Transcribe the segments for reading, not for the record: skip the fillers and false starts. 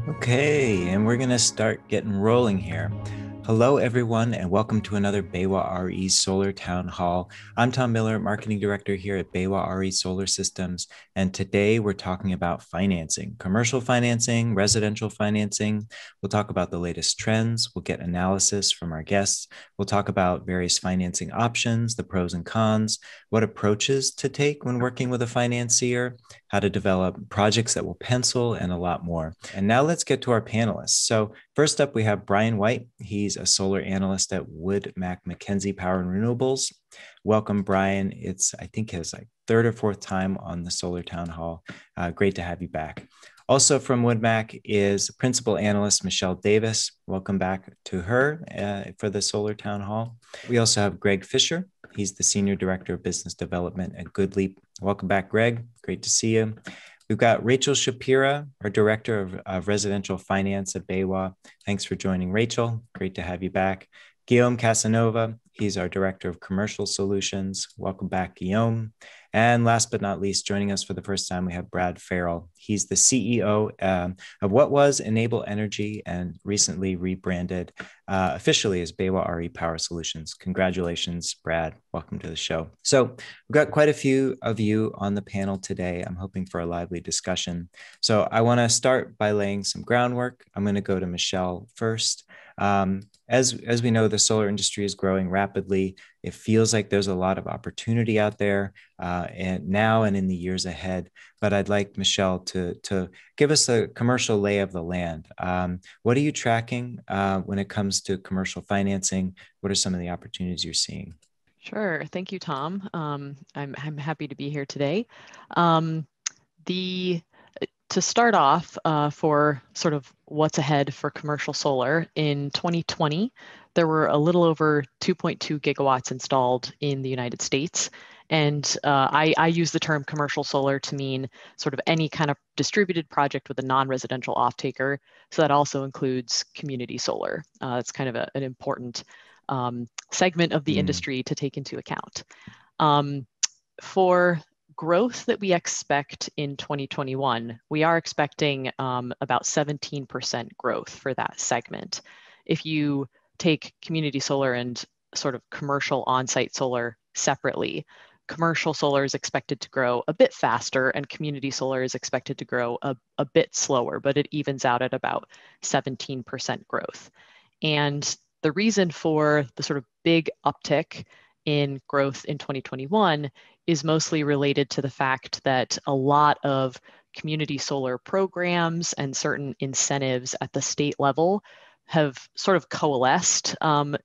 Okay, and we're going to start getting rolling here. Hello, everyone, and welcome to another BayWa r.e. Solar Town Hall. I'm Tom Miller, Marketing Director here at BayWa r.e. Solar Systems, and today we're talking about financing, commercial financing, residential financing. We'll talk about the latest trends. We'll get analysis from our guests. We'll talk about various financing options, the pros and cons, what approaches to take when working with a financier, how to develop projects that will pencil, and a lot more. And now let's get to our panelists. So first up, we have Brian White. He's a solar analyst at Wood Mackenzie Power and Renewables. Welcome, Brian. It's, I think, his third or fourth time on the Solar Town Hall. Great to have you back. Also from WoodMac is principal analyst Michelle Davis. Welcome back to her for the Solar Town Hall. We also have Greg Fisher. He's the Senior Director of Business Development at GoodLeap. Welcome back, Greg. Great to see you. We've got Rachel Shapira, our Director of Residential Finance at BayWa. Thanks for joining, Rachel. Great to have you back. Guillaume Casanova, he's our Director of Commercial Solutions. Welcome back, Guillaume. And last but not least, joining us for the first time, we have Brad Farrell. He's the CEO of what was Enable Energy and recently rebranded officially as BayWa r.e. Power Solutions. Congratulations, Brad. Welcome to the show. So we've got quite a few of you on the panel today. I'm hoping for a lively discussion. So I want to start by laying some groundwork. I'm going to go to Michelle first. As we know, the solar industry is growing rapidly. It feels like there's a lot of opportunity out there and now and in the years ahead. But I'd like Michelle to give us a commercial lay of the land. What are you tracking when it comes to commercial financing? What are some of the opportunities you're seeing? Sure. Thank you, Tom. I'm happy to be here today. To start off, for sort of what's ahead for commercial solar, in 2020, there were a little over 2.2 gigawatts installed in the United States. And I use the term commercial solar to mean sort of any kind of distributed project with a non-residential off-taker. So that also includes community solar. It's kind of an important segment of the industry to take into account. For growth that we expect in 2021, we are expecting about 17% growth for that segment. If you take community solar and sort of commercial on-site solar separately, commercial solar is expected to grow a bit faster and community solar is expected to grow a bit slower, but it evens out at about 17% growth. And the reason for the sort of big uptick in growth in 2021 is mostly related to the fact that a lot of community solar programs and certain incentives at the state level have sort of coalesced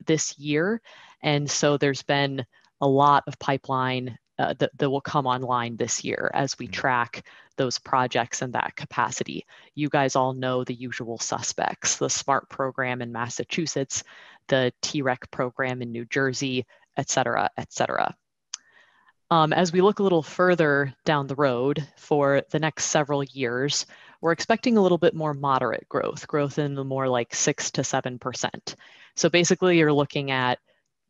this year. And so there's been a lot of pipeline that will come online this year as we track those projects and that capacity. You guys all know the usual suspects: the SMART program in Massachusetts, the TREC program in New Jersey, et cetera, et cetera. As we look a little further down the road for the next several years, we're expecting a little bit more moderate growth in the more like 6 to 7%. So basically you're looking at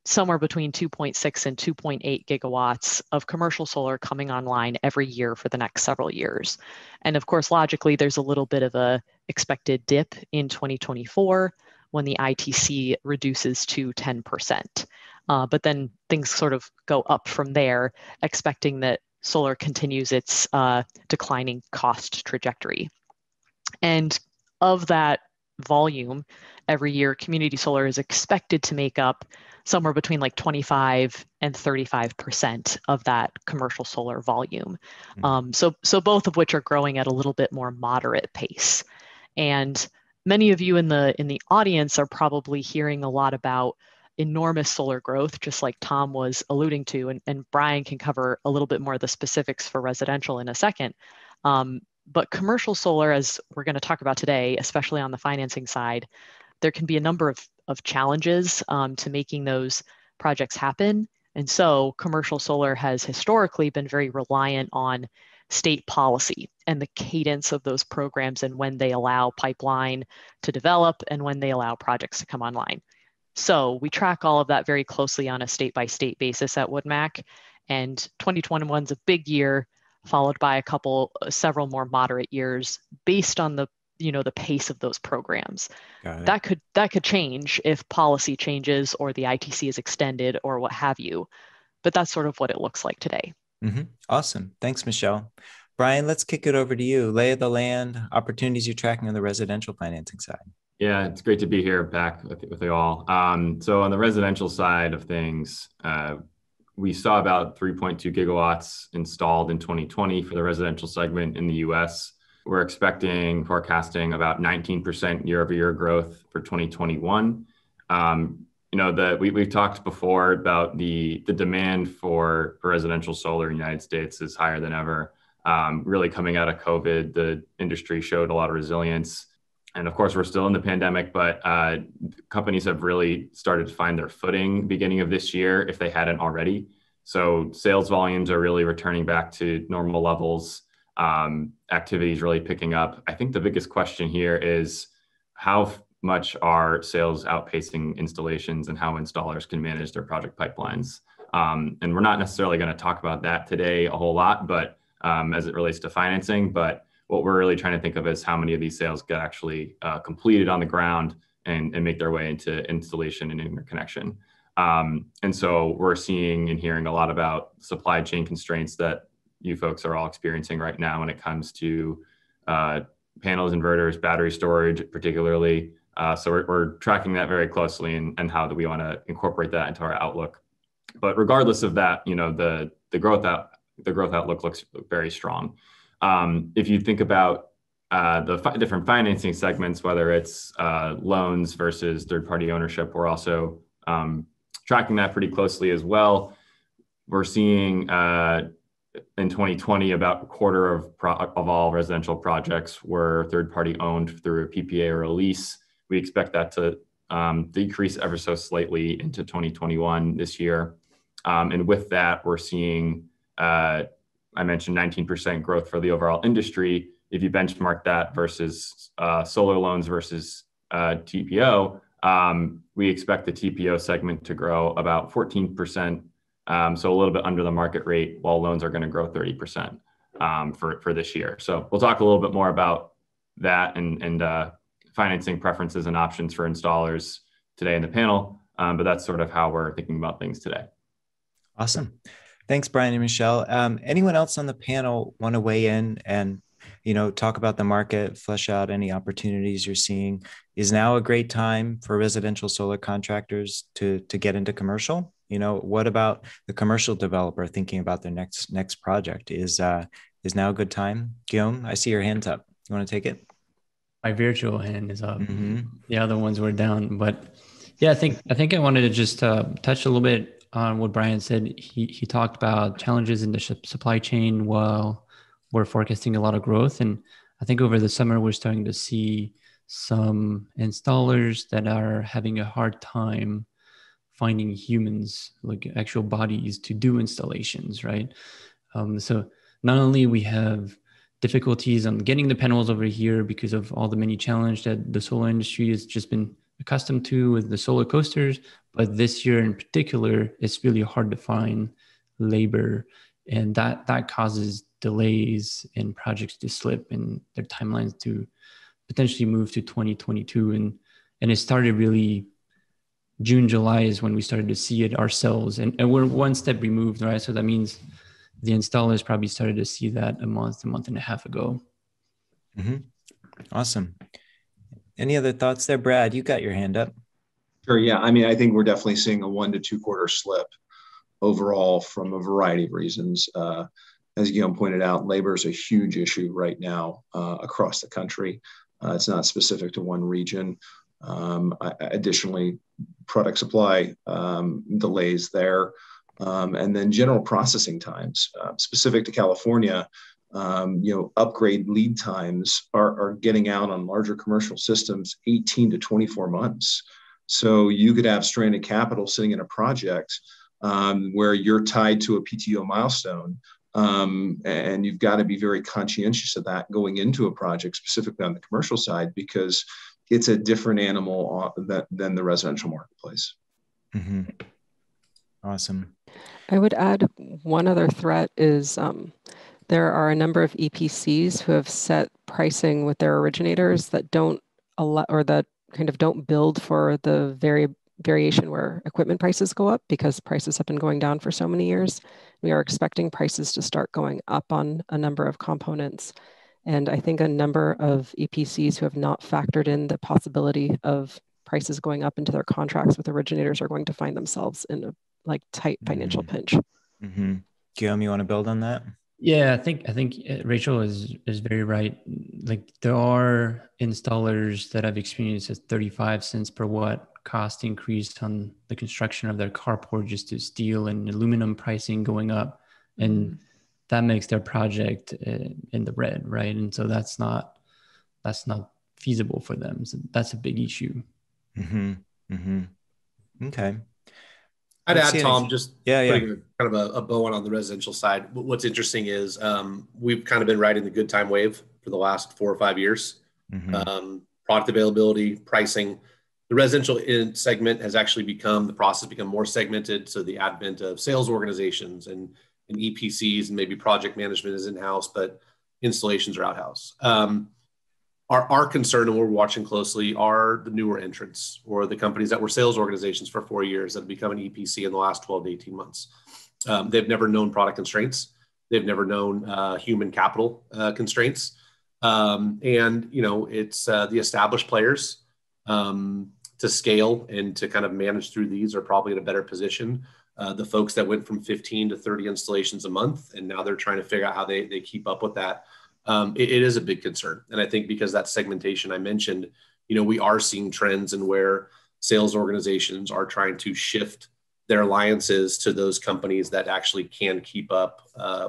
somewhere between 2.6 and 2.8 gigawatts of commercial solar coming online every year for the next several years. And of course, logically, there's a little bit of a expected dip in 2024 when the ITC reduces to 10%. But then things sort of go up from there, expecting that solar continues its declining cost trajectory. And of that volume, every year, community solar is expected to make up somewhere between like 25 and 35% of that commercial solar volume. So both of which are growing at a little bit more moderate pace. And many of you in the audience are probably hearing a lot about enormous solar growth, just like Tom was alluding to, and Brian can cover a little bit more of the specifics for residential in a second. But commercial solar, as we're going to talk about today, especially on the financing side, there can be a number of challenges to making those projects happen. And so commercial solar has historically been very reliant on state policy and the cadence of those programs and when they allow pipeline to develop and when they allow projects to come online. So we track all of that very closely on a state-by-state basis at WoodMac, and 2021 is a big year, followed by several more moderate years based on the the pace of those programs. Got it. That could change if policy changes or the ITC is extended or what have you. But that's sort of what it looks like today. Awesome. Thanks, Michelle. Brian, let's kick it over to you. Lay of the land, opportunities you're tracking on the residential financing side. Yeah, it's great to be here back with you all. So on the residential side of things, we saw about 3.2 gigawatts installed in 2020 for the residential segment in the US. We're forecasting about 19% year-over-year growth for 2021. We've talked before about the demand for residential solar in the United States is higher than ever. Really coming out of COVID, the industry showed a lot of resilience. And of course, we're still in the pandemic, but companies have really started to find their footing beginning of this year if they hadn't already. So sales volumes are really returning back to normal levels. Activity is really picking up. I think the biggest question here is how much are sales outpacing installations and how installers can manage their project pipelines. And we're not necessarily going to talk about that today a whole lot, but as it relates to financing, but what we're really trying to think of is how many of these sales get actually completed on the ground and make their way into installation and interconnection. And so we're seeing and hearing a lot about supply chain constraints that you folks are all experiencing right now when it comes to panels, inverters, battery storage, particularly. So we're tracking that very closely and how do we want to incorporate that into our outlook. But regardless of that, the growth outlook looks very strong. If you think about the different financing segments, whether it's loans versus third-party ownership, we're also tracking that pretty closely as well. We're seeing in 2020 about a quarter of all residential projects were third-party owned through a PPA or a lease. We expect that to decrease ever so slightly into 2021 this year. And with that, we're seeing I mentioned 19% growth for the overall industry. If you benchmark that versus solar loans versus TPO, we expect the TPO segment to grow about 14%, so a little bit under the market rate, while loans are going to grow 30% for this year. So we'll talk a little bit more about that and financing preferences and options for installers today in the panel, but that's sort of how we're thinking about things today. Awesome. Thanks, Brian and Michelle. Anyone else on the panel want to weigh in and, talk about the market, flesh out any opportunities you're seeing? Is now a great time for residential solar contractors to get into commercial? What about the commercial developer thinking about their next project? Is now a good time? Guillaume, I see your hands up. You want to take it? My virtual hand is up. The other ones were down, but yeah, I think I wanted to just touch a little bit on what Brian said. He talked about challenges in the supply chain while we're forecasting a lot of growth. And I think over the summer, we're starting to see some installers that are having a hard time finding humans, like actual bodies to do installations, right? So not only we have difficulties on getting the panels over here because of all the many challenges that the solar industry has just been accustomed to with the solar coasters, but this year in particular, it's really hard to find labor, and that causes delays in projects to slip and their timelines to potentially move to 2022. And it started really June, July is when we started to see it ourselves, and we're one step removed, right? So that means the installers probably started to see that a month and a half ago. Awesome. Any other thoughts there? Brad, you got your hand up. Sure. Yeah. I think we're definitely seeing a 1 to 2 quarter slip overall from a variety of reasons. As Guillaume pointed out, labor is a huge issue right now across the country. It's not specific to one region. Additionally, product supply delays there. And then general processing times, specific to California, upgrade lead times are getting out on larger commercial systems 18 to 24 months. So you could have stranded capital sitting in a project where you're tied to a PTO milestone. And you've got to be very conscientious of that going into a project, specifically on the commercial side, because it's a different animal than the residential marketplace. Awesome. I would add one other threat is there are a number of EPCs who have set pricing with their originators that don't allow, or that kind of don't build for the variation where equipment prices go up, because prices have been going down for so many years. We are expecting prices to start going up on a number of components. And I think a number of EPCs who have not factored in the possibility of prices going up into their contracts with originators are going to find themselves in a tight financial pinch. Mm-hmm. Guillaume, you want to build on that? Yeah, I think Rachel is very right. Like, there are installers that have experienced a 35 cents per watt cost increase on the construction of their carport, just to steel and aluminum pricing going up, and that makes their project in the red, right? And so that's not feasible for them. So that's a big issue. Mm-hmm. Mm-hmm. Okay. I'd add, Tom, just putting kind of a bow on the residential side. What's interesting is we've kind of been riding the good time wave for the last 4 or 5 years. Mm-hmm. Product availability, pricing. The residential segment has actually become more segmented. So the advent of sales organizations and EPCs, and maybe project management is in-house, but installations are out-house. Our concern, and we're watching closely, are the newer entrants, or the companies that were sales organizations for 4 years that have become an EPC in the last 12 to 18 months. They've never known product constraints. They've never known human capital constraints. And, it's the established players to scale and to kind of manage through these are probably in a better position. The folks that went from 15 to 30 installations a month, and now they're trying to figure out how they keep up with that. It is a big concern. And I think because that segmentation I mentioned, we are seeing trends in where sales organizations are trying to shift their alliances to those companies that actually can keep up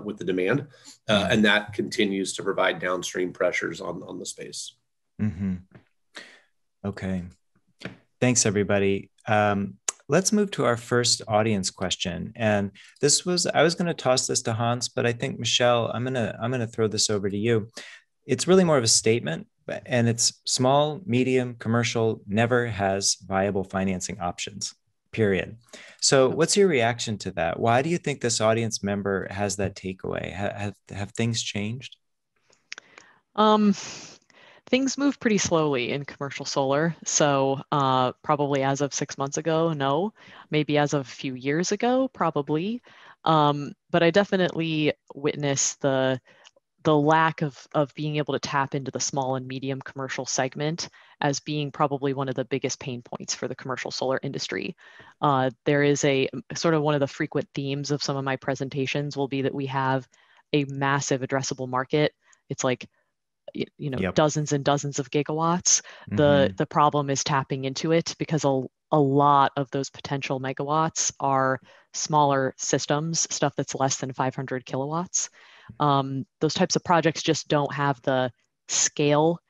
with the demand. And that continues to provide downstream pressures on the space. Mm-hmm. Okay. Thanks, everybody. Let's move to our first audience question. And I was going to toss this to Hans, but I think, Michelle, I'm going to throw this over to you. It's really more of a statement, and it's small, medium, commercial never has viable financing options, period. So what's your reaction to that? Why do you think this audience member has that takeaway? Have things changed? Things move pretty slowly in commercial solar. So probably as of 6 months ago, no. Maybe as of a few years ago, probably. But I definitely witnessed the lack of being able to tap into the small and medium commercial segment as being probably one of the biggest pain points for the commercial solar industry. There is a sort of one of the frequent themes of some of my presentations will be that we have a massive addressable market. It's like, dozens and dozens of gigawatts. Mm-hmm. The problem is tapping into it, because a lot of those potential megawatts are smaller systems, stuff that's less than 500 kilowatts. Those types of projects just don't have the scale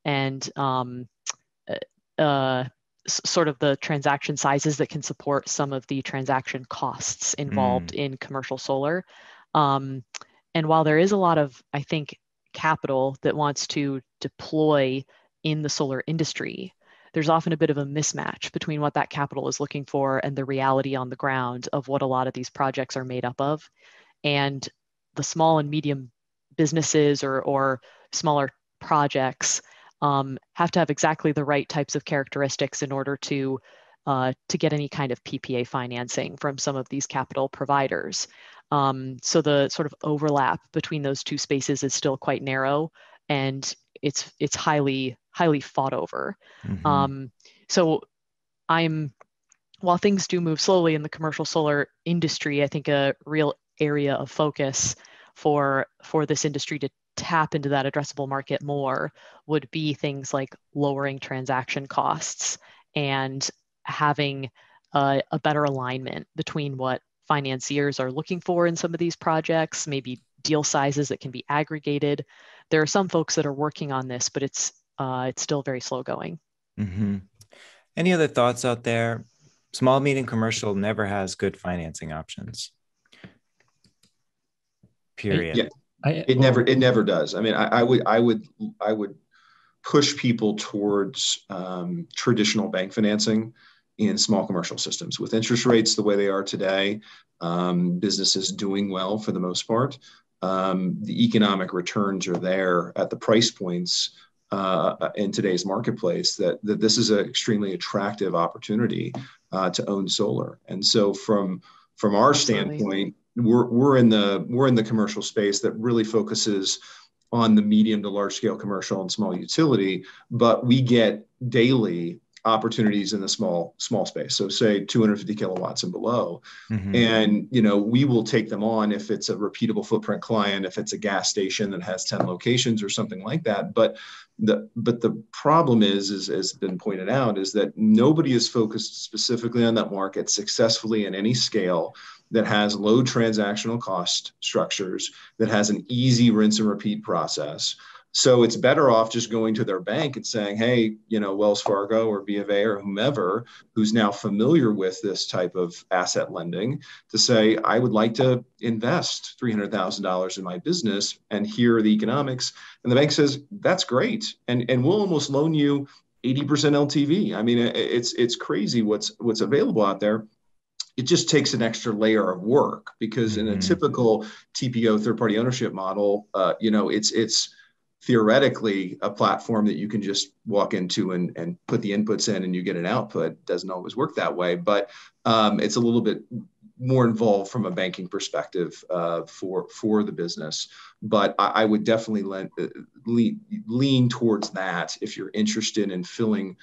and sort of the transaction sizes that can support some of the transaction costs involved in commercial solar. And while there is a lot of, I think, capital that wants to deploy in the solar industry, there's often a bit of a mismatch between what that capital is looking for and the reality on the ground of what a lot of these projects are made up of. And the small and medium businesses or smaller projects have to have exactly the right types of characteristics in order to get any kind of PPA financing from some of these capital providers. So the sort of overlap between those two spaces is still quite narrow, and it's highly fought over. Mm-hmm. So while things do move slowly in the commercial solar industry, I think a real area of focus for this industry to tap into that addressable market more would be things like lowering transaction costs and having a better alignment between what financiers are looking for in some of these projects, maybe deal sizes that can be aggregated. There are some folks that are working on this, but it's still very slow going. Mm-hmm. Any other thoughts out there? Small, medium, commercial never has good financing options. Period. Yeah, it never does. I mean, I would push people towards traditional bank financing in small commercial systems. With interest rates the way they are today, businesses doing well for the most part, the economic returns are there at the price points in today's marketplace that this is an extremely attractive opportunity to own solar. And so from our standpoint, we're in the commercial space that really focuses on the medium to large scale commercial and small utility, but we get daily opportunities in the small space. So say 250 kilowatts and below. Mm-hmm. And, we will take them on if it's a repeatable footprint client, if it's a gas station that has 10 locations or something like that. But the problem is, as has been pointed out, is that nobody is focused specifically on that market successfully in any scale that has low transactional cost structures, that has an easy rinse and repeat process. So it's better off just going to their bank and saying, hey, Wells Fargo or B of A or whomever who's now familiar with this type of asset lending, to say, I would like to invest $300,000 in my business, and here are the economics. And the bank says, that's great. And we'll almost loan you 80% LTV. I mean, it's crazy what's available out there. It just takes an extra layer of work, because in a typical TPO, third-party ownership model, it's theoretically a platform that you can just walk into and put the inputs in and you get an output. Doesn't always work that way, but it's a little bit more involved from a banking perspective for the business. But I would definitely lean towards that if you're interested in filling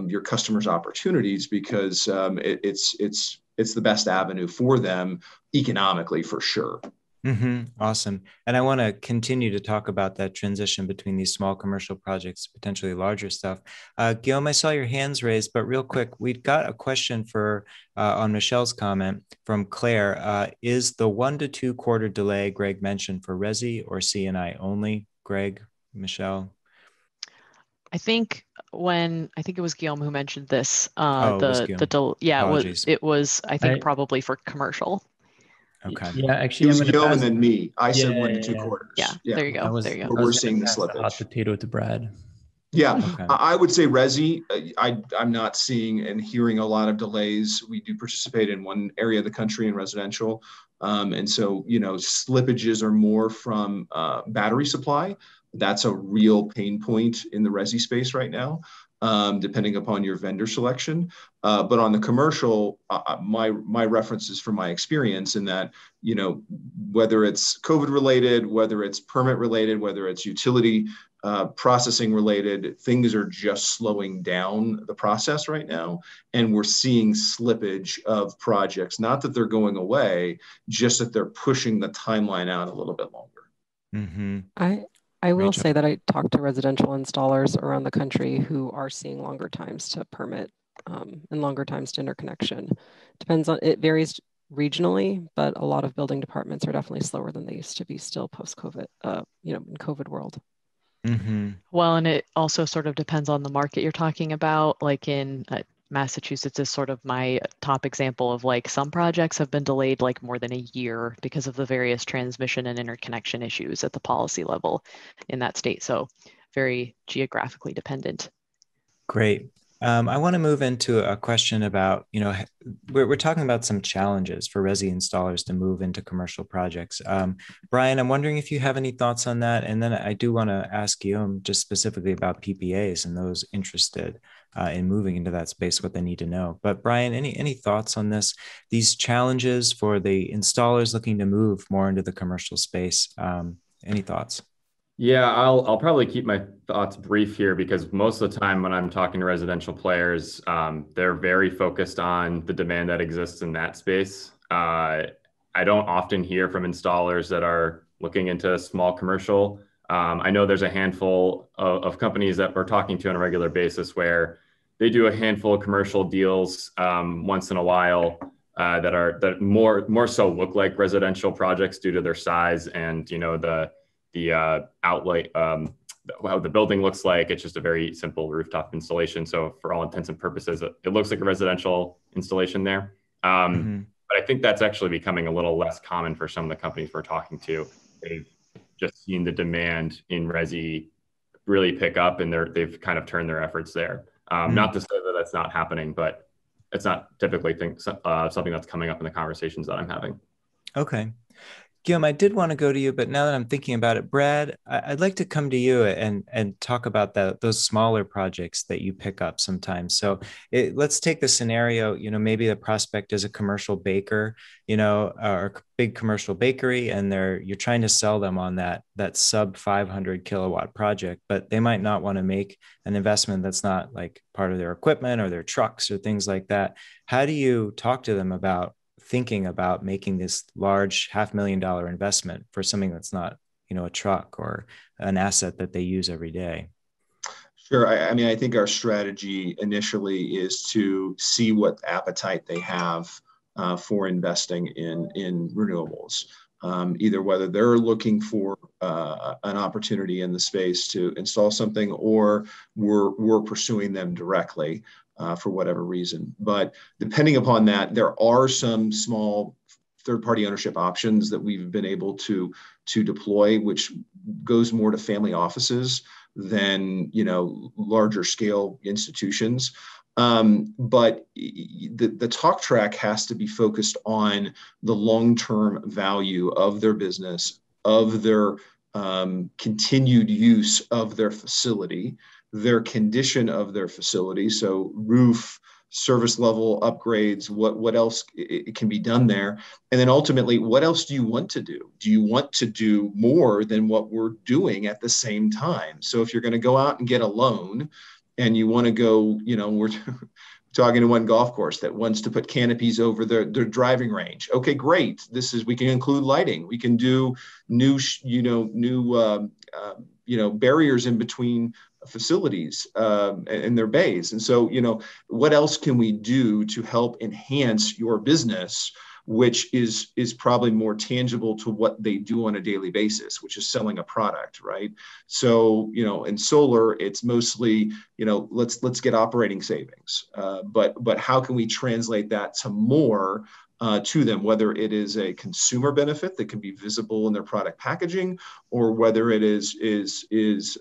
your customers' opportunities, because it's the best avenue for them economically, for sure. Mm-hmm. Awesome. And I want to continue to talk about that transition between these small commercial projects, potentially larger stuff. Guillaume, I saw your hands raised, but real quick, we've got a question on Michelle's comment from Claire. Is the 1 to 2 quarter delay Greg mentioned for Resi or C&I only? Greg, Michelle? I think it was Guillaume who mentioned this. Apologies. It was I think probably for commercial. Okay. Yeah, actually, it was Guillaume and then me. I said 1 to 2 quarters. Yeah, there you go. We're seeing the slippage. Hot potato to Brad. Yeah, okay. I would say Resi. I'm not seeing and hearing a lot of delays. We do participate in one area of the country in residential, and so slippages are more from battery supply. That's a real pain point in the Resi space right now, depending upon your vendor selection. But on the commercial, my reference is from my experience in that, whether it's COVID related, whether it's permit related, whether it's utility processing related, things are just slowing down the process right now. And we're seeing slippage of projects, not that they're going away, just that they're pushing the timeline out a little bit longer. Mm-hmm. I will say that I talked to residential installers around the country who are seeing longer times to permit and longer times to interconnection. It varies regionally, but a lot of building departments are definitely slower than they used to be still post-COVID, in COVID world. Mm-hmm. Well, and it also sort of depends on the market you're talking about. Like in Massachusetts is sort of my top example of some projects have been delayed more than a year because of the various transmission and interconnection issues at the policy level in that state. So very geographically dependent. Great. I want to move into a question about, we're talking about some challenges for Resi installers to move into commercial projects. Brian, I'm wondering if you have any thoughts on that. And then I do want to ask you just specifically about PPAs and those interested in moving into that space, what they need to know. But Brian, any thoughts on these challenges for the installers looking to move more into the commercial space? Any thoughts? Yeah, I'll probably keep my thoughts brief here, because most of the time when I'm talking to residential players, they're very focused on the demand that exists in that space. I don't often hear from installers that are looking into small commercial. I know there's a handful of companies that we're talking to on a regular basis where they do a handful of commercial deals once in a while that more so look like residential projects due to their size and the outlay, how the building looks like. It's just a very simple rooftop installation. So for all intents and purposes, it looks like a residential installation there. But I think that's actually becoming a little less common for some of the companies we're talking to. They've just seen the demand in Resi really pick up, and they've kind of turned their efforts there. Not to say that that's not happening, but it's not typically something that's coming up in the conversations that I'm having. Okay. Guillaume, I did want to go to you, but now that I'm thinking about it, Brad, I'd like to come to you and talk about those smaller projects that you pick up sometimes. So let's take the scenario, maybe the prospect is a commercial baker, or a big commercial bakery, and you're trying to sell them on that sub 500 kilowatt project, but they might not want to make an investment that's not like part of their equipment or their trucks or things like that. How do you talk to them about thinking about making this large $500,000 investment for something that's not, a truck or an asset that they use every day? Sure. I mean, I think our strategy initially is to see what appetite they have for investing in renewables. Either whether they're looking for an opportunity in the space to install something, or we're pursuing them directly for whatever reason. But depending upon that, there are some small third-party ownership options that we've been able to deploy, which goes more to family offices than larger scale institutions. But the talk track has to be focused on the long-term value of their business, of their continued use of their facility, their condition of their facility. So roof, service level upgrades, what else it can be done there. And then ultimately, what else do you want to do? Do you want to do more than what we're doing at the same time? So if you're going to go out and get a loan and you want to go, we're talking to one golf course that wants to put canopies over their driving range. Okay, great. We can include lighting. We can do new barriers in between facilities and their bays. And so, what else can we do to help enhance your business, which is probably more tangible to what they do on a daily basis, which is selling a product, right? So, in solar, it's mostly, let's get operating savings. But how can we translate that to more to them, whether it is a consumer benefit that can be visible in their product packaging, or whether it is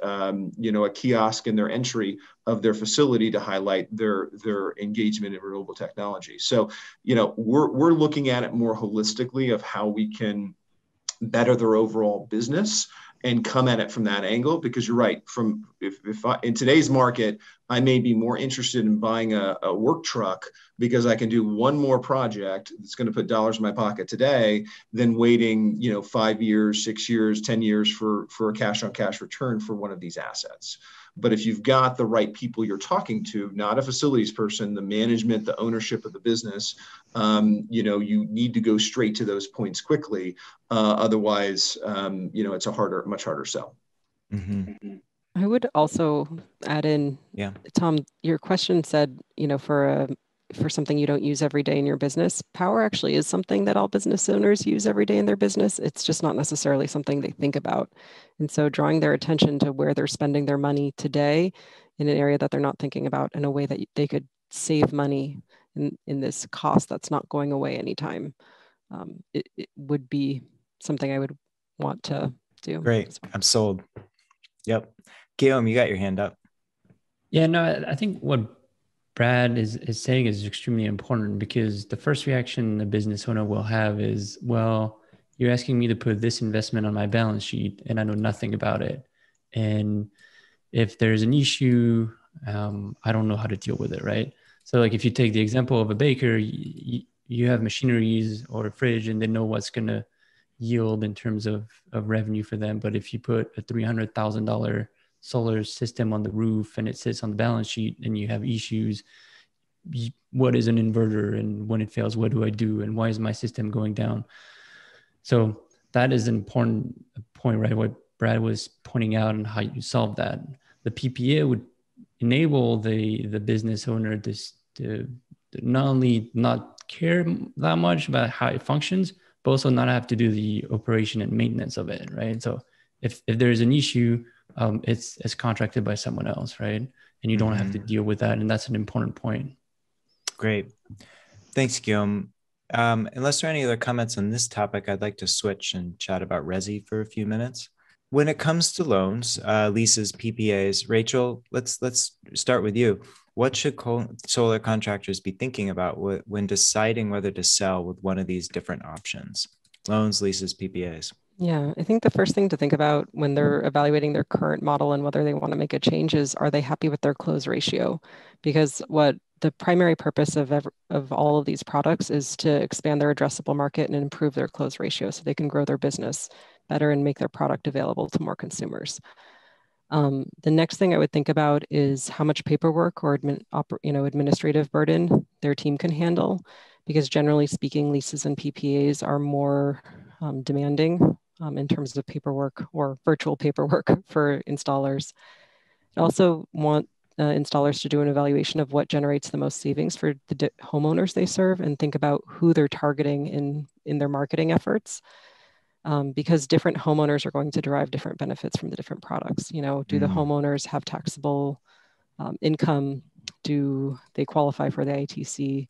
a kiosk in their entry of their facility to highlight their engagement in renewable technology. So, we're looking at it more holistically of how we can better their overall business and come at it from that angle, because you're right. In today's market, I may be more interested in buying a work truck because I can do one more project that's going to put dollars in my pocket today than waiting, 5 years, 6 years, 10 years for a cash on cash return for one of these assets. But if you've got the right people you're talking to, not a facilities person, the management, the ownership of the business, you need to go straight to those points quickly. Otherwise, it's a much harder sell. Mm-hmm. I would also add in, Tom, your question said, for something you don't use every day in your business, power actually is something that all business owners use every day in their business. It's just not necessarily something they think about. And so drawing their attention to where they're spending their money today in an area that they're not thinking about, in a way that they could save money in this cost that's not going away anytime, it would be something I would want to do. Great. I'm sold. Yep. Guillaume, you got your hand up. Yeah, no, I think what Brad is saying is extremely important, because the first reaction a business owner will have is, well, you're asking me to put this investment on my balance sheet and I know nothing about it. And if there's an issue, I don't know how to deal with it, right? So like if you take the example of a baker, you have machineries or a fridge and they know what's going to yield in terms of revenue for them. But if you put a $300,000 solar system on the roof and it sits on the balance sheet and you have issues, what is an inverter, and when it fails, what do I do, and why is my system going down? So that is an important point, right? What Brad was pointing out and how you solve that. The PPA would enable the business owner to not only not care that much about how it functions, but also not have to do the operation and maintenance of it, right? So if there's an issue, it's contracted by someone else, right? And you don't have to deal with that. And that's an important point. Great. Thanks, Guillaume. Unless there are any other comments on this topic, I'd like to switch and chat about Resi for a few minutes. When it comes to loans, leases, PPAs, Rachel, let's start with you. What should solar contractors be thinking about when deciding whether to sell with one of these different options, loans, leases, PPAs? Yeah, I think the first thing to think about when they're evaluating their current model and whether they want to make a change is, are they happy with their close ratio? Because what the primary purpose of all of these products is to expand their addressable market and improve their close ratio so they can grow their business better and make their product available to more consumers. The next thing I would think about is how much paperwork or administrative burden their team can handle, because generally speaking, leases and PPAs are more demanding in terms of paperwork or virtual paperwork for installers. I also want installers to do an evaluation of what generates the most savings for the homeowners they serve and think about who they're targeting in their marketing efforts. Because different homeowners are going to derive different benefits from the different products. Do the homeowners have taxable income? Do they qualify for the ITC?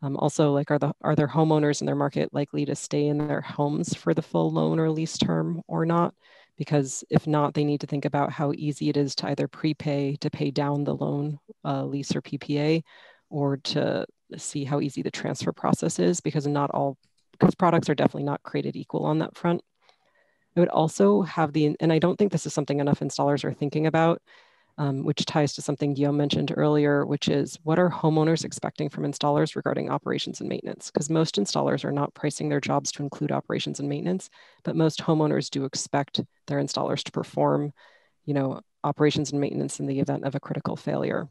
Also, like, are there homeowners in their market likely to stay in their homes for the full loan or lease term or not? Because if not, they need to think about how easy it is to either prepay to pay down the loan, lease, or PPA, or to see how easy the transfer process is, because products are definitely not created equal on that front. I would also have and I don't think this is something enough installers are thinking about, which ties to something Guillaume mentioned earlier, which is, what are homeowners expecting from installers regarding operations and maintenance? Because most installers are not pricing their jobs to include operations and maintenance, but most homeowners do expect their installers to perform, operations and maintenance in the event of a critical failure.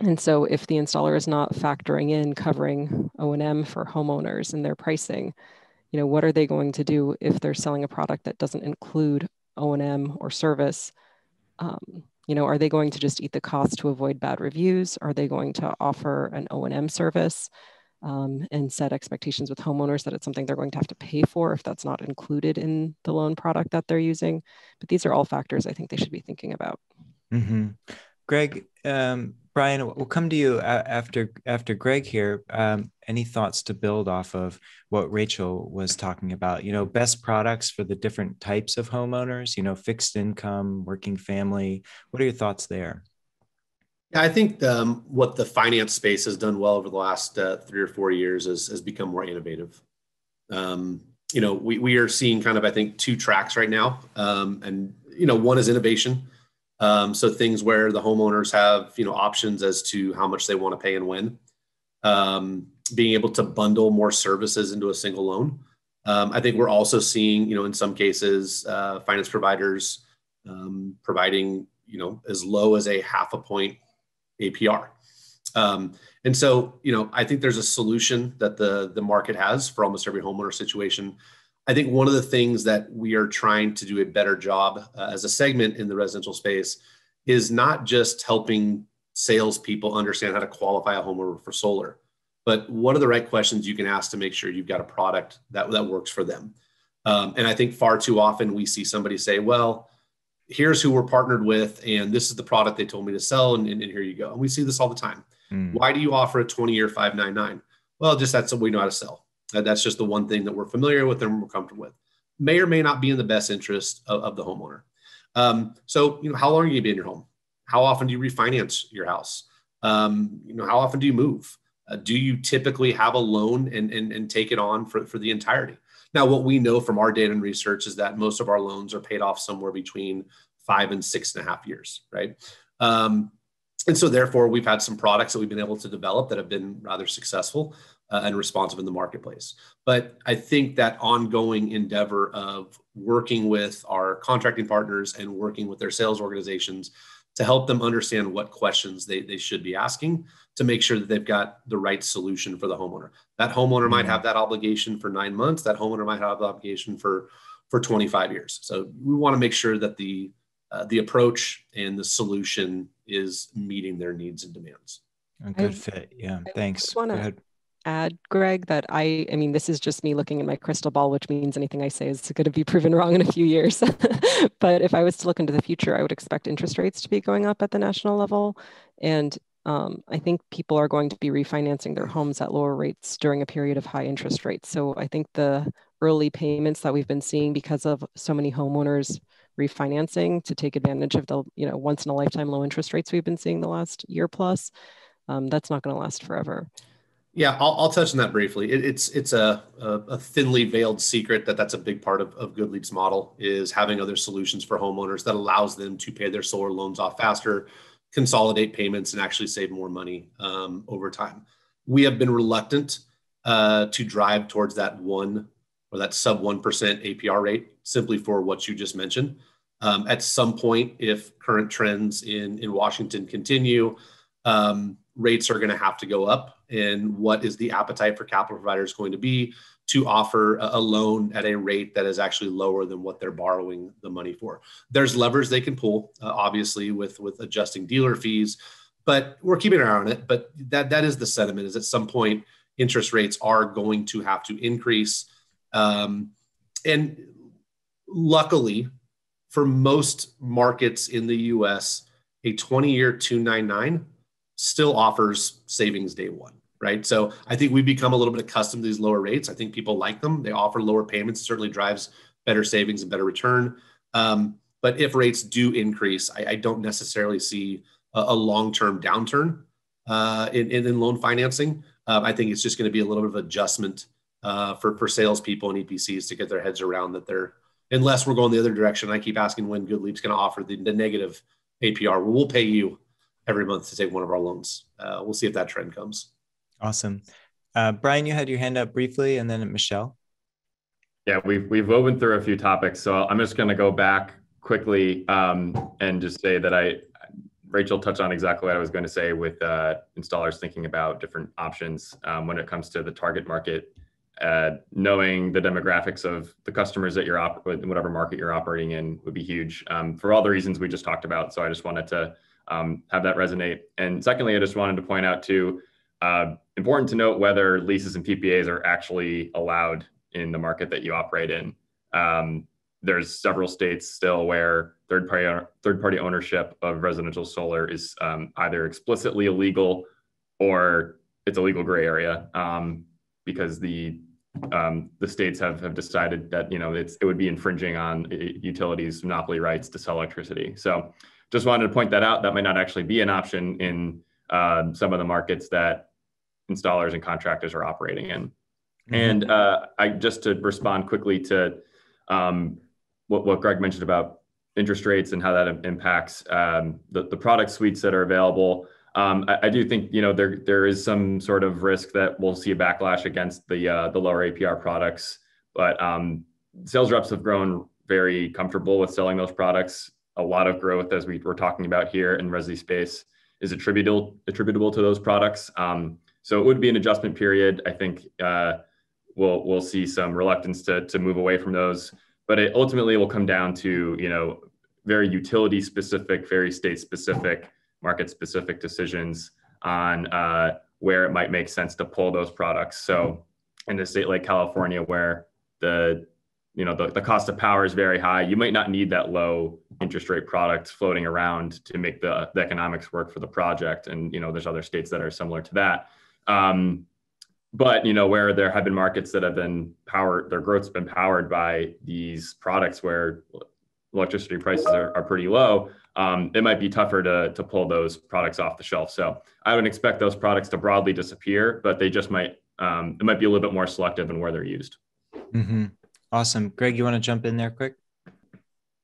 And so if the installer is not factoring in covering O&M for homeowners in their pricing, what are they going to do if they're selling a product that doesn't include O&M or service? Are they going to just eat the cost to avoid bad reviews? Are they going to offer an O&M service and set expectations with homeowners that it's something they're going to have to pay for if that's not included in the loan product that they're using? But these are all factors I think they should be thinking about. Mm-hmm. Greg, Brian, we'll come to you after Greg here. Any thoughts to build off of what Rachel was talking about? Best products for the different types of homeowners, fixed income, working family. What are your thoughts there? Yeah, I think what the finance space has done well over the last 3 or 4 years has become more innovative. We are seeing kind of, I think, 2 tracks right now. And one is innovation. So things where the homeowners have, options as to how much they want to pay and when. Being able to bundle more services into a single loan. I think we're also seeing, in some cases, finance providers providing, as low as a 0.5 point APR. And so, I think there's a solution that the market has for almost every homeowner situation. I think one of the things that we are trying to do a better job as a segment in the residential space is not just helping salespeople understand how to qualify a homeowner for solar, but what are the right questions you can ask to make sure you've got a product that works for them. And I think far too often we see somebody say, well, here's who we're partnered with, and this is the product they told me to sell, and here you go. And we see this all the time. Why do you offer a 20-year 599? Well, just that's what we know how to sell. That's just the one thing that we're familiar with and we're comfortable with. May or may not be in the best interest of the homeowner. So, how long are you going to be in your home? How often do you refinance your house? How often do you move? Do you typically have a loan and take it on for the entirety? Now, what we know from our data and research is that most of our loans are paid off somewhere between 5 and 6.5 years, right? And so therefore, we've had some products that we've been able to develop that have been rather successful and responsive in the marketplace. But I think that ongoing endeavor of working with our contracting partners and working with their sales organizations to help them understand what questions they should be asking to make sure that they've got the right solution for the homeowner. That homeowner might have that obligation for 9 months. That homeowner might have the obligation for 25 years. So we want to make sure that the approach and the solution is meeting their needs and demands. A good fit. Yeah. Thanks. Go ahead. Add, Greg, that I mean, this is just me looking in my crystal ball, which means anything I say is going to be proven wrong in a few years. But if I was to look into the future, I would expect interest rates to be going up at the national level. And I think people are going to be refinancing their homes at lower rates during a period of high interest rates. So I think the early payments that we've been seeing because of so many homeowners refinancing to take advantage of the once in a lifetime low interest rates we've been seeing the last year plus, that's not going to last forever. Yeah, I'll touch on that briefly. It's a thinly veiled secret that's a big part of Good Leap's model, is having other solutions for homeowners that allows them to pay their solar loans off faster, consolidate payments, and actually save more money over time. We have been reluctant to drive towards that sub 1% APR rate, simply for what you just mentioned. At some point, if current trends in Washington continue, rates are going to have to go up. And what is the appetite for capital providers going to be to offer a loan at a rate that is actually lower than what they're borrowing the money for? There's levers they can pull, obviously, with adjusting dealer fees, but we're keeping an eye on it. But that is the sentiment, is at some point, interest rates are going to have to increase. And luckily, for most markets in the US, a 20-year 299 still offers savings day one, right? So I think we've become a little bit accustomed to these lower rates. I think people like them. They offer lower payments. It certainly drives better savings and better return. But if rates do increase, I don't necessarily see a long-term downturn in loan financing. I think it's just going to be a little bit of adjustment for salespeople and EPCs to get their heads around that unless we're going the other direction. I keep asking when Good Leap's going to offer the negative APR. We'll pay you every month to take one of our loans. We'll see if that trend comes. Awesome. Brian, you had your hand up briefly, and then Michelle. Yeah, we've woven through a few topics, so I'm just going to go back quickly and just say that Rachel touched on exactly what I was going to say with installers thinking about different options when it comes to the target market. Knowing the demographics of the customers that whatever market you're operating in would be huge for all the reasons we just talked about. So I just wanted to have that resonate. And secondly, I just wanted to point out too, important to note whether leases and PPAs are actually allowed in the market that you operate in. There's several states still where third-party ownership of residential solar is either explicitly illegal or it's a legal gray area because the states have decided that it would be infringing on utilities' monopoly rights to sell electricity. So just wanted to point that out. That might not actually be an option in some of the markets that installers and contractors are operating in. Mm-hmm. And just to respond quickly to what Greg mentioned about interest rates and how that impacts the product suites that are available. I do think there is some sort of risk that we'll see a backlash against the lower APR products, but sales reps have grown very comfortable with selling those products. A lot of growth, as we were talking about here in resi space, is attributable to those products. So it would be an adjustment period. I think we'll see some reluctance to move away from those, but it ultimately will come down to very utility specific, very state specific, market specific decisions on where it might make sense to pull those products. So in a state like California, where the cost of power is very high, you might not need that low interest rate product floating around to make the economics work for the project. And there's other states that are similar to that. But where there have been markets that have been their growth's been powered by these products where electricity prices are pretty low, it might be tougher to pull those products off the shelf. So I would expect those products to broadly disappear, but they just might, it might be a little bit more selective in where they're used. Mm-hmm. Awesome. Greg, you want to jump in there quick?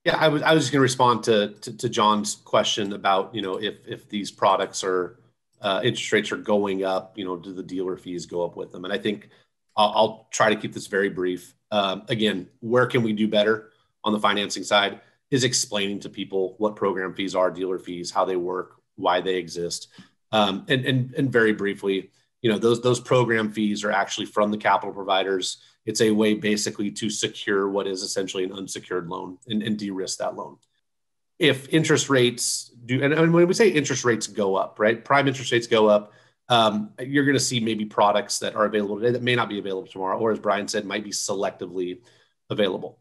Yeah, I was just going to respond to John's question about, if these products are, interest rates are going up, do the dealer fees go up with them? And I think I'll try to keep this very brief. Again, where can we do better on the financing side is explaining to people what program fees are, dealer fees, how they work, why they exist. And very briefly, those program fees are actually from the capital providers. It's a way basically to secure what is essentially an unsecured loan and de-risk that loan. If interest rates and when we say interest rates go up, right? Prime interest rates go up, you're going to see maybe products that are available today that may not be available tomorrow, or as Brian said, might be selectively available.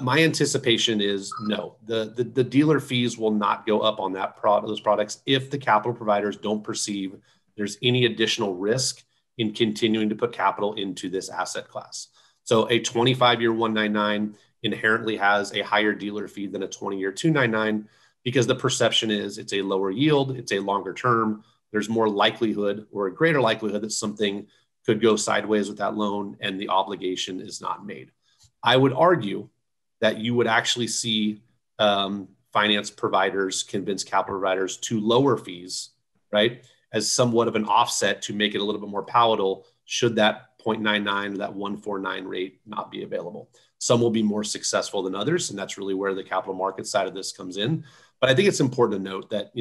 My anticipation is no, the dealer fees will not go up on those products if the capital providers don't perceive there's any additional risk in continuing to put capital into this asset class. So a 25-year 199 inherently has a higher dealer fee than a 20-year 299 because the perception is it's a lower yield, it's a longer term, there's more likelihood or a greater likelihood that something could go sideways with that loan and the obligation is not made. I would argue that you would actually see finance providers convince capital providers to lower fees, right, as somewhat of an offset to make it a little bit more palatable should that 0.99 or that 149 rate not be available. Some will be more successful than others, and that's really where the capital market side of this comes in. But I think it's important to note that,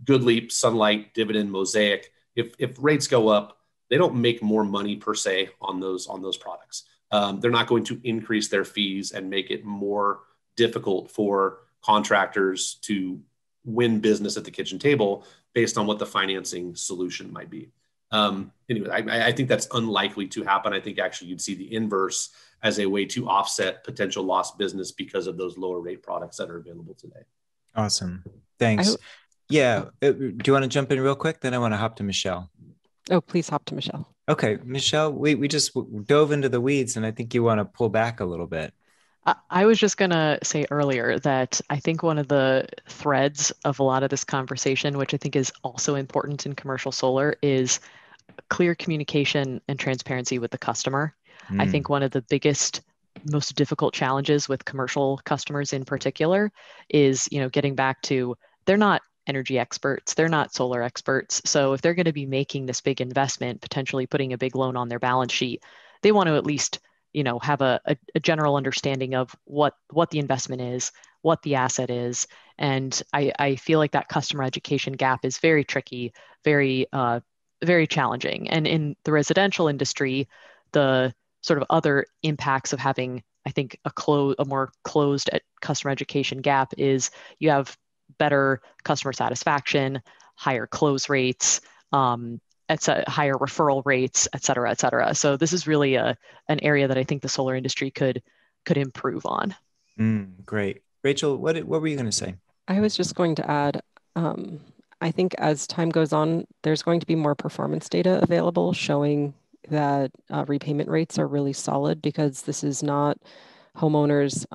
GoodLeap, Sunlight, Dividend, Mosaic, if rates go up, they don't make more money per se on those products. They're not going to increase their fees and make it more difficult for contractors to win business at the kitchen table based on what the financing solution might be. Anyway, I think that's unlikely to happen. I think actually you'd see the inverse as a way to offset potential lost business because of those lower rate products that are available today. Awesome. Thanks. Do you want to jump in real quick? Then I want to hop to Michelle. Oh, please hop to Michelle. Okay, Michelle, we just dove into the weeds and I think you want to pull back a little bit. I was just going to say earlier that I think one of the threads of a lot of this conversation, which I think is also important in commercial solar, is clear communication and transparency with the customer. I think one of the biggest, most difficult challenges with commercial customers in particular is, getting back to, they're not energy experts, they're not solar experts. So if they're going to be making this big investment, potentially putting a big loan on their balance sheet, they want to at least have a general understanding of what the investment is, what the asset is. And I feel like that customer education gap is very tricky, very challenging. And in the residential industry, the sort of other impacts of having, I think, a more closed customer education gap is you have better customer satisfaction, higher close rates, higher referral rates, et cetera, et cetera. So this is really an area that I think the solar industry could improve on. Great. Rachel, what were you going to say? I was just going to add, I think as time goes on, there's going to be more performance data available showing that repayment rates are really solid, because this is not homeowners,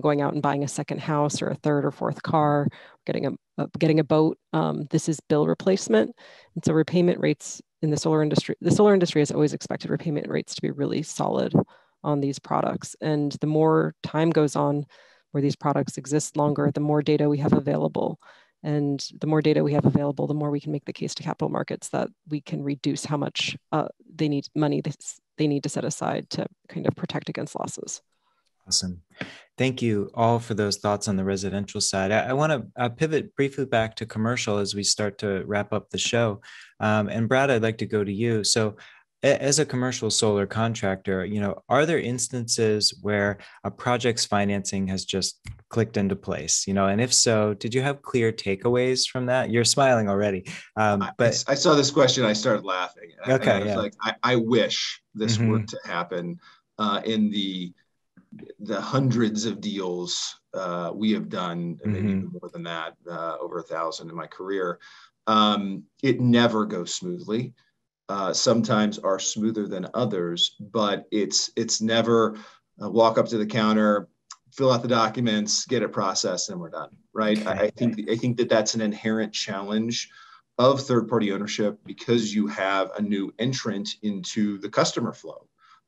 going out and buying a second house or a third or fourth car, getting a boat. This is bill replacement. And so repayment rates in the solar industry has always expected repayment rates to be really solid on these products. And the more time goes on where these products exist longer, the more data we have available. And the more data we have available, the more we can make the case to capital markets that we can reduce how much they need to set aside to kind of protect against losses. Awesome. Thank you all for those thoughts on the residential side. I want to pivot briefly back to commercial as we start to wrap up the show. And Brad, I'd like to go to you. So as a commercial solar contractor, are there instances where a project's financing has just clicked into place? And if so, did you have clear takeaways from that? You're smiling already. But I saw this question, I started laughing. Okay, I was like, I wish this were to happen in the hundreds of deals we have done, and maybe even more than that, over 1,000 in my career. It never goes smoothly. Sometimes are smoother than others, but it's never walk up to the counter, fill out the documents, get it processed, and we're done, right? Okay. I think that's an inherent challenge of third-party ownership, because you have a new entrant into the customer flow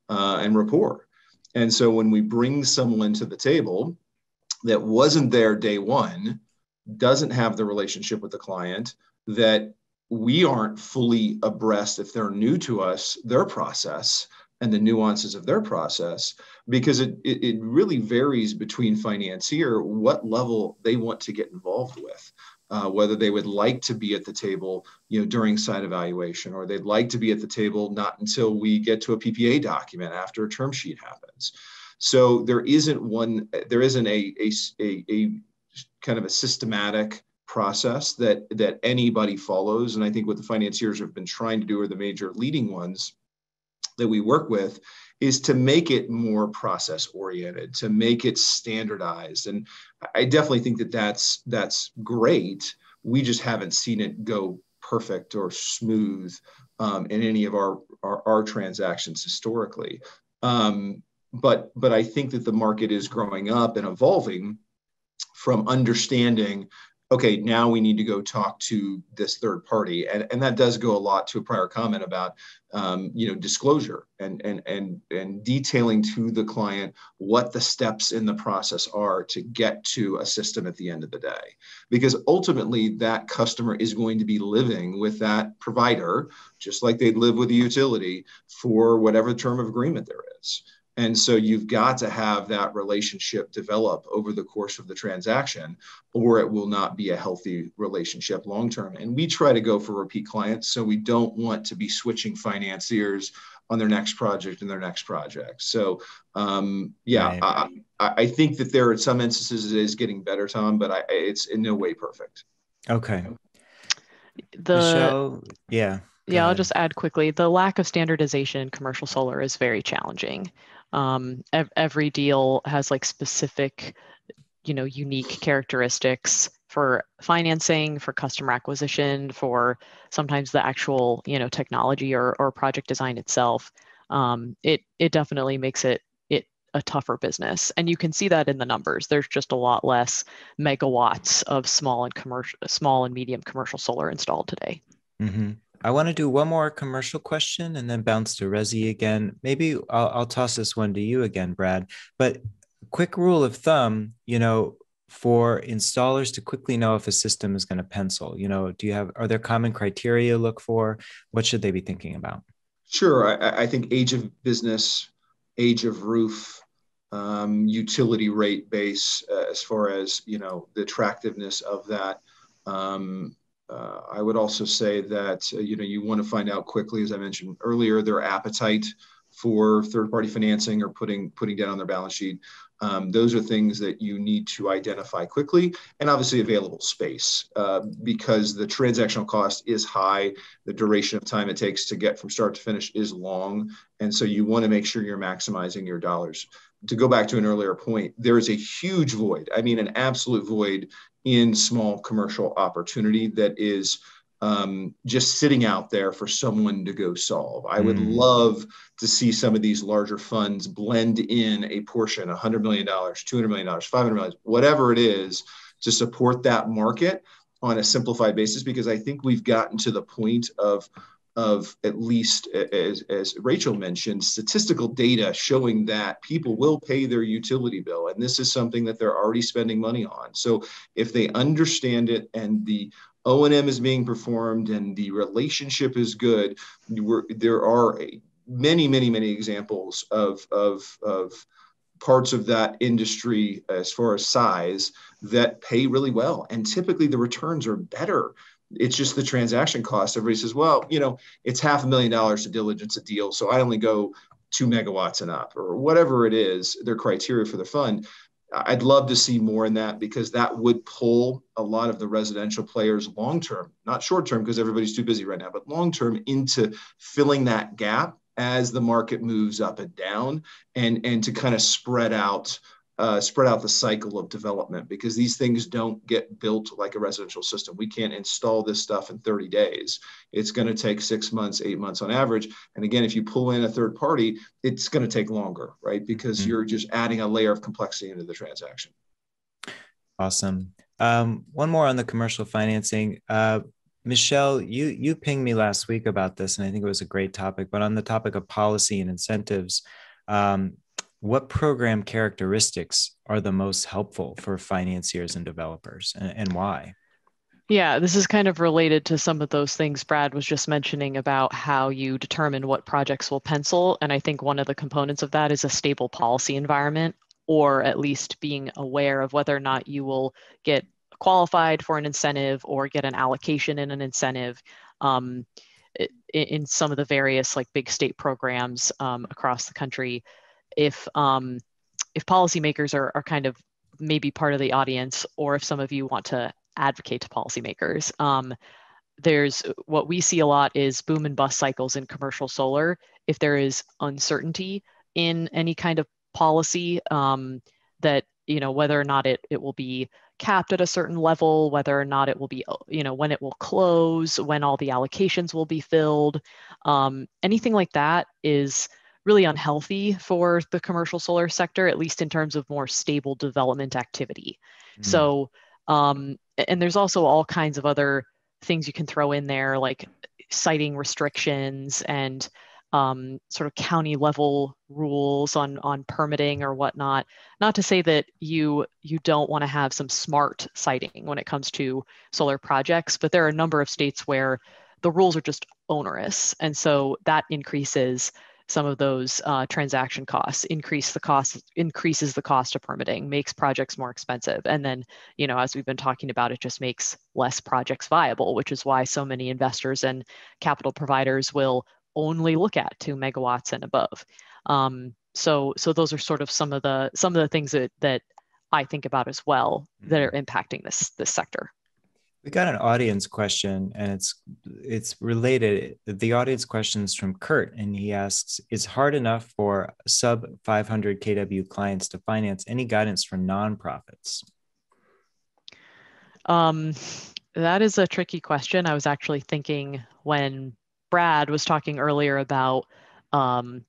and rapport. And so when we bring someone to the table that wasn't there day one, doesn't have the relationship with the client, that we aren't fully abreast, if they're new to us, their process and the nuances of their process, because it really varies between financier what level they want to get involved with. Whether they would like to be at the table, during site evaluation, or they'd like to be at the table not until we get to a PPA document after a term sheet happens. So there isn't a kind of a systematic process that anybody follows. And I think what the financiers have been trying to do, or the major leading ones that we work with, is to make it more process oriented, to make it standardized. And I definitely think that's great. We just haven't seen it go perfect or smooth in any of our transactions historically. But I think that the market is growing up and evolving from understanding okay, now we need to go talk to this third party. And that does go a lot to a prior comment about, disclosure and detailing to the client what the steps in the process are to get to a system at the end of the day. Because ultimately that customer is going to be living with that provider, just like they'd live with a utility for whatever term of agreement there is. And so you've got to have that relationship develop over the course of the transaction, or it will not be a healthy relationship long-term. And we try to go for repeat clients. So we don't want to be switching financiers on their next project and their next project. So right. I think that there are some instances it is getting better, Tom, but it's in no way perfect. Okay. Michelle, yeah. Yeah, I'll just add quickly, the lack of standardization in commercial solar is very challenging. Every deal has like specific, unique characteristics for financing, for customer acquisition, for sometimes the actual, technology or project design itself. It definitely makes it a tougher business. And you can see that in the numbers. There's just a lot less megawatts of small and medium commercial solar installed today. Mm-hmm. I want to do one more commercial question and then bounce to Resi again. Maybe I'll toss this one to you again, Brad. But quick rule of thumb, for installers to quickly know if a system is going to pencil, are there common criteria you look for? What should they be thinking about? Sure. I think age of business, age of roof, utility rate base, as far as, the attractiveness of that. I would also say that, you want to find out quickly, as I mentioned earlier, their appetite for third-party financing or putting debt on their balance sheet. Those are things that you need to identify quickly, and obviously available space, because the transactional cost is high. The duration of time it takes to get from start to finish is long. And so you want to make sure you're maximizing your dollars. To go back to an earlier point, there is a huge void, an absolute void in small commercial opportunity that is just sitting out there for someone to go solve. I would love to see some of these larger funds blend in a portion, $100 million, $200 million, $500 million, whatever it is, to support that market on a simplified basis, because I think we've gotten to the point of at least, as Rachel mentioned, statistical data showing that people will pay their utility bill. And this is something that they're already spending money on. So if they understand it and the O&M is being performed and the relationship is good, there are many, many, many examples of parts of that industry as far as size that pay really well. And typically the returns are better. It's just the transaction cost. Everybody says, well, it's $500,000 to diligence a deal, so I only go 2 megawatts and up, or whatever it is, their criteria for the fund. I'd love to see more in that, because that would pull a lot of the residential players long-term, not short-term because everybody's too busy right now, but long-term into filling that gap as the market moves up and down, and to kind of spread out the cycle of development, because these things don't get built like a residential system. We can't install this stuff in 30 days. It's going to take 6 months, 8 months on average. And again, if you pull in a third party, it's going to take longer, right? Because you're just adding a layer of complexity into the transaction. Awesome. One more on the commercial financing. Michelle, you pinged me last week about this, and I think it was a great topic, but on the topic of policy and incentives, what program characteristics are the most helpful for financiers and developers, and why? Yeah, this is kind of related to some of those things Brad was just mentioning about how you determine what projects will pencil. And I think one of the components of that is a stable policy environment, or at least being aware of whether or not you will get qualified for an incentive or get an allocation in an incentive in some of the various like big state programs across the country. If policymakers are kind of maybe part of the audience, or if some of you want to advocate to policymakers, there's what we see a lot is boom and bust cycles in commercial solar. If there is uncertainty in any kind of policy, that whether or not it will be capped at a certain level, whether or not it will be, when it will close, when all the allocations will be filled, anything like that is really unhealthy for the commercial solar sector, at least in terms of more stable development activity. So, and there's also all kinds of other things you can throw in there, like siting restrictions and sort of county level rules on permitting or whatnot. Not to say that you don't want to have some smart siting when it comes to solar projects, but there are a number of states where the rules are just onerous, and so that increases some of those transaction costs, increases the cost of permitting, makes projects more expensive. And then, as we've been talking about, it just makes less projects viable, which is why so many investors and capital providers will only look at 2 megawatts and above. So those are sort of some of the things that I think about as well that are impacting this sector. We got an audience question, and it's related. The audience question is from Kurt, and he asks, "It's hard enough for sub 500 kW clients to finance. Any guidance for nonprofits?" That is a tricky question. I was actually thinking when Brad was talking earlier about some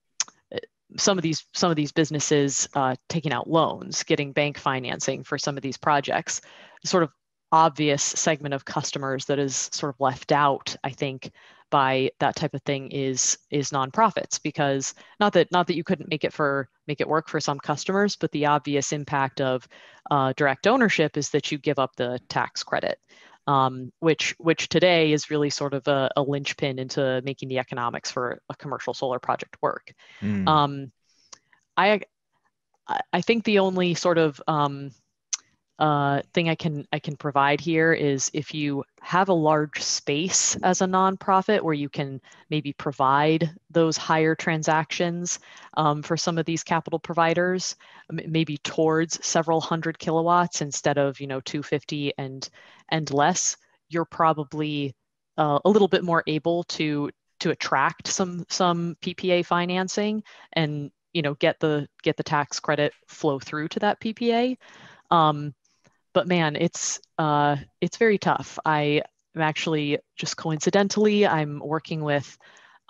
of these businesses taking out loans, getting bank financing for some of these projects. Sort of obvious segment of customers that is sort of left out, I think, by that type of thing is nonprofits, because not that you couldn't make it work for some customers, but the obvious impact of direct ownership is that you give up the tax credit, which today is really sort of a linchpin into making the economics for a commercial solar project work. I think the only sort of thing I can provide here is if you have a large space as a nonprofit where you can maybe provide those higher transactions for some of these capital providers, maybe towards several hundred kilowatts instead of 250 and less, you're probably a little bit more able to attract some PPA financing and get the tax credit flow through to that PPA. But man, it's very tough. I'm actually, just coincidentally, I'm working with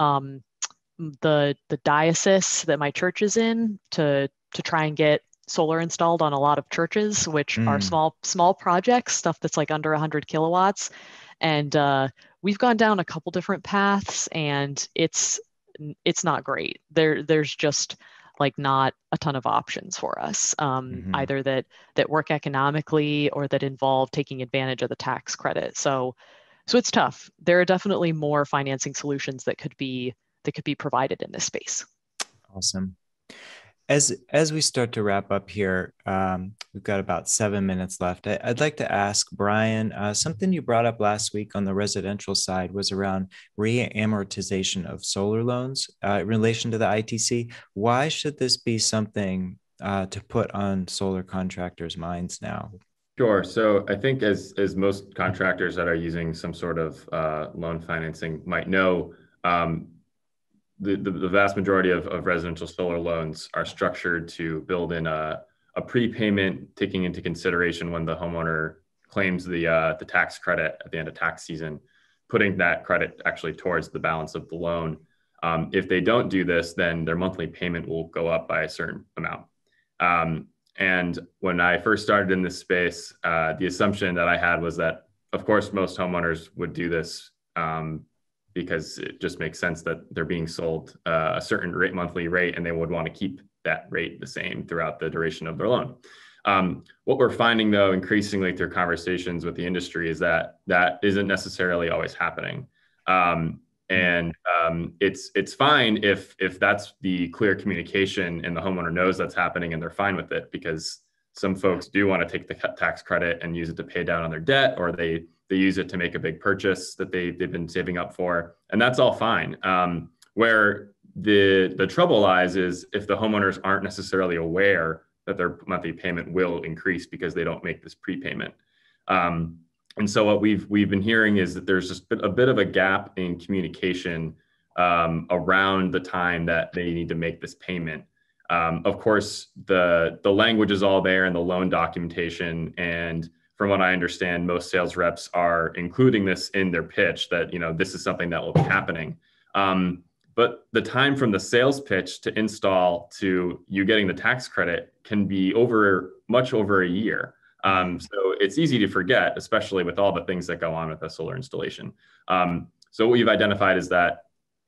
the diocese that my church is in to try and get solar installed on a lot of churches, which are small projects, stuff that's like under 100 kilowatts. And we've gone down a couple different paths, and it's not great. There's just like not a ton of options for us, either that work economically or that involve taking advantage of the tax credit. So it's tough. There are definitely more financing solutions that could be provided in this space. Awesome. As we start to wrap up here, we've got about 7 minutes left. I'd like to ask Brian, something you brought up last week on the residential side was around re-amortization of solar loans in relation to the ITC. Why should this be something to put on solar contractors' minds now? Sure. So I think as most contractors that are using some sort of loan financing might know, the vast majority of residential solar loans are structured to build in a prepayment, taking into consideration when the homeowner claims the tax credit at the end of tax season, putting that credit actually towards the balance of the loan. If they don't do this, then their monthly payment will go up by a certain amount. And when I first started in this space, the assumption that I had was that, of course, most homeowners would do this because it just makes sense that they're being sold a certain monthly rate, and they would want to keep that rate the same throughout the duration of their loan. What we're finding, though, increasingly through conversations with the industry is that isn't necessarily always happening. It's fine if that's the clear communication and the homeowner knows that's happening and they're fine with it, because some folks do want to take the tax credit and use it to pay down on their debt, or they use it to make a big purchase that they've been saving up for, and that's all fine. Where the trouble lies is if the homeowners aren't necessarily aware that their monthly payment will increase because they don't make this prepayment. And so what we've been hearing is that there's just a bit of a gap in communication around the time that they need to make this payment. Of course, the language is all there in the loan documentation, and from what I understand, most sales reps are including this in their pitch that this is something that will be happening. But the time from the sales pitch to install to you getting the tax credit can be much over a year. So it's easy to forget, especially with all the things that go on with a solar installation. So what we've identified is that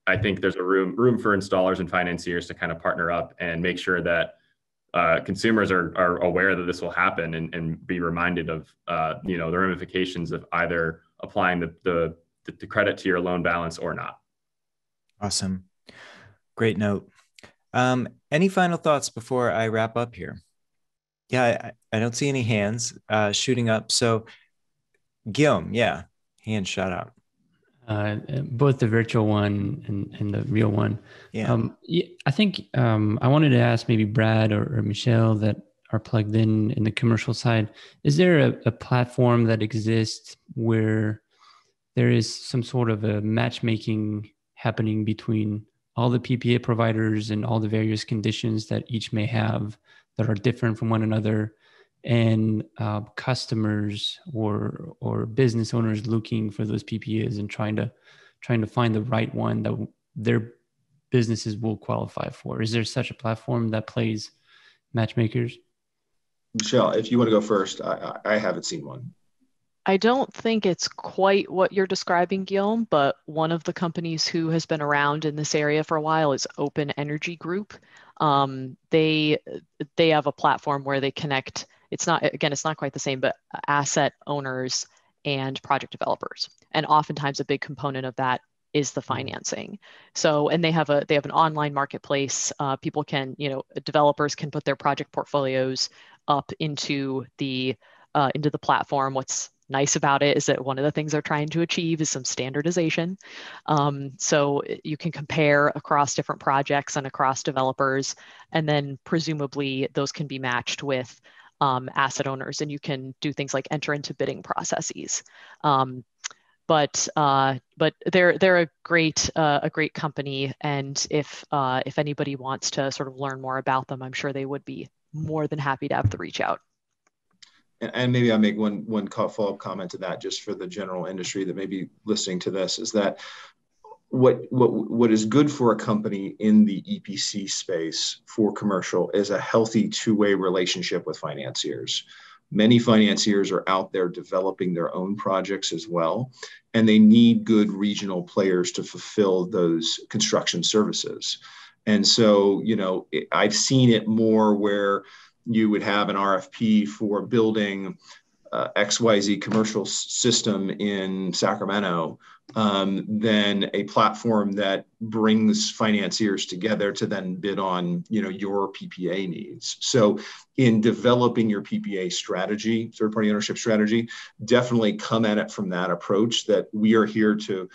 I think there's a room for installers and financiers to kind of partner up and make sure that consumers are aware that this will happen and be reminded of the ramifications of either applying the credit to your loan balance or not. Awesome. Great note. Any final thoughts before I wrap up here? Yeah, I don't see any hands shooting up. So Guillaume, yeah, hand shot out. Both the virtual one and the real one. Yeah. I think I wanted to ask maybe Brad or Michelle that are plugged in the commercial side. Is there a platform that exists where there is some sort of a matchmaking happening between all the PPA providers and all the various conditions that each may have that are different from one another, and customers or business owners looking for those PPAs and trying to find the right one that their businesses will qualify for? Is there such a platform that plays matchmakers? Michelle, if you want to go first, I haven't seen one. I don't think it's quite what you're describing, Guillaume, but one of the companies who has been around in this area for a while is Open Energy Group. They have a platform where they connect. It's not quite the same, but asset owners and project developers. And oftentimes a big component of that is the financing. So, and they have an online marketplace. Developers can put their project portfolios up into the platform. What's nice about it is that one of the things they're trying to achieve is some standardization. So you can compare across different projects and across developers, and then presumably those can be matched with asset owners, and you can do things like enter into bidding processes. But they're a great company, and if anybody wants to sort of learn more about them, I'm sure they would be more than happy to have the reach out. And maybe I'll make one follow-up comment to that, just for the general industry that may be listening to this, is that what is good for a company in the EPC space for commercial is a healthy two-way relationship with financiers. Many financiers are out there developing their own projects as well, and they need good regional players to fulfill those construction services. And so, I've seen it more where you would have an RFP for building XYZ commercial system in Sacramento than a platform that brings financiers together to then bid on, your PPA needs. So in developing your PPA strategy, third-party ownership strategy, definitely come at it from that approach, that we are here to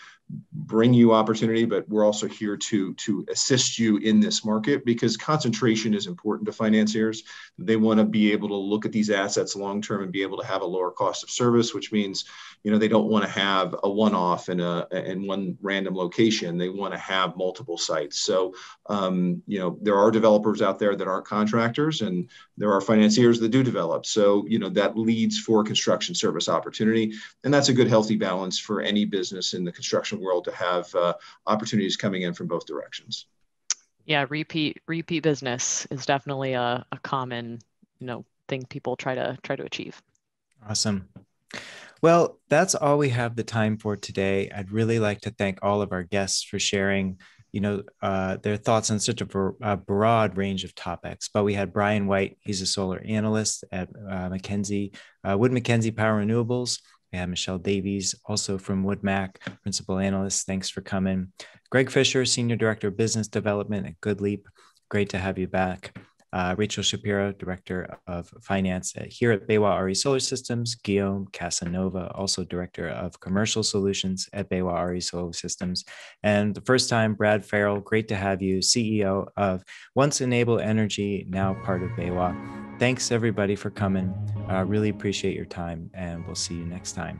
bring you opportunity, but we're also here to assist you in this market, because concentration is important to financiers. They want to be able to look at these assets long-term and be able to have a lower cost of service, which means, they don't want to have a one-off in one random location. They want to have multiple sites. So, there are developers out there that aren't contractors, and there are financiers that do develop. So, that leads for construction service opportunity. And that's a good, healthy balance for any business in the construction world to have opportunities coming in from both directions. Yeah, repeat business is definitely a common, thing people try to achieve. Awesome. Well, that's all we have the time for today. I'd really like to thank all of our guests for sharing, their thoughts on such a broad range of topics. But we had Brian White, he's a solar analyst at Wood Mackenzie Power Renewables. We have Michelle Davies, also from Wood Mac, principal analyst. Thanks for coming. Greg Fisher, senior director of business development at GoodLeap. Great to have you back. Rachel Shapiro, Director of Finance here at BayWa r.e. Solar Systems. Guillaume Casanova, also Director of Commercial Solutions at BayWa r.e. Solar Systems. And the first time, Brad Farrell, great to have you, CEO of Once Enable Energy, now part of BayWa. Thanks, everybody, for coming. Really appreciate your time, and we'll see you next time.